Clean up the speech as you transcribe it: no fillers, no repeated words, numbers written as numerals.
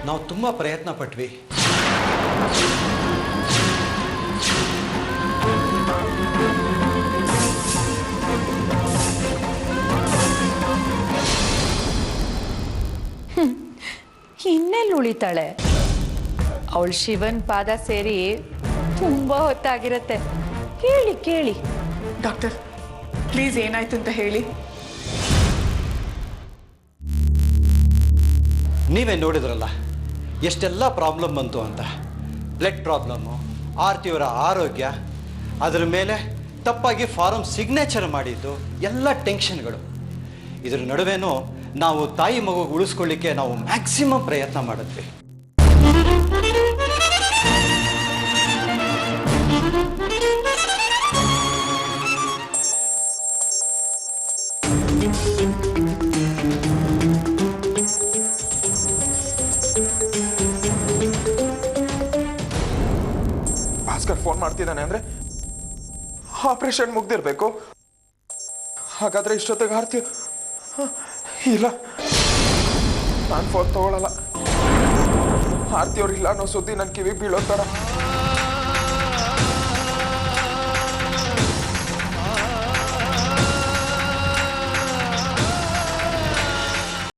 ನಾವು ತುಂಬ ಪ್ರಯತ್ನ ಪಟ್ವಿ. ಇನ್ನೆಲ್ಲಿ ಉಳಿತಾಳೆ? ಅವಳು ಶಿವನ್ ಪಾದ ಸೇರಿ ತುಂಬಾ ಹೊತ್ತಾಗಿರತ್ತೆ. ಕೇಳಿ ಕೇಳಿ. ಡಾಕ್ಟರ್ ಪ್ಲೀಸ್ ಏನಾಯ್ತು ಅಂತ ಹೇಳಿ. ನೀವೇ ನೋಡಿದ್ರಲ್ಲ ಎಷ್ಟೆಲ್ಲ ಪ್ರಾಬ್ಲಮ್ ಬಂತು ಅಂತ. ಬ್ಲಡ್ ಪ್ರಾಬ್ಲಮ್ಮು, ಆರ್ತಿಯವರ ಆರೋಗ್ಯ, ಅದರ ಮೇಲೆ ತಪ್ಪಾಗಿ ಫಾರಮ್ ಸಿಗ್ನೇಚರ್ ಮಾಡಿದ್ದು, ಎಲ್ಲ ಟೆನ್ಷನ್ಗಳು. ಇದರ ನಡುವೆನೂ ನಾವು ತಾಯಿ ಮಗು ಉಳಿಸ್ಕೊಳ್ಳಿಕ್ಕೆ ನಾವು ಮ್ಯಾಕ್ಸಿಮಮ್ ಪ್ರಯತ್ನ ಮಾಡಿದ್ವಿ. ಭಾಸ್ಕರ್ ಫೋನ್ ಮಾಡ್ತಿದ್ದಾನೆ ಅಂದ್ರೆ ಆಪರೇಷನ್ ಮುಗ್ದಿರ್ಬೇಕು. ಹಾಗಾದ್ರೆ ಇಷ್ಟೊತ್ತಿಗೆ ಆರ್ತಿ ಇಲ್ಲ, ನಾನು ಫೋನ್ ತಗೊಳ್ಳಲ್ಲ. ಆರ್ತಿಯವ್ರು ಇಲ್ಲ ಅನ್ನೋ ಸುದ್ದಿ ನನ್ನ ಕಿವಿಗೆ ಬೀಳೋ ಥರ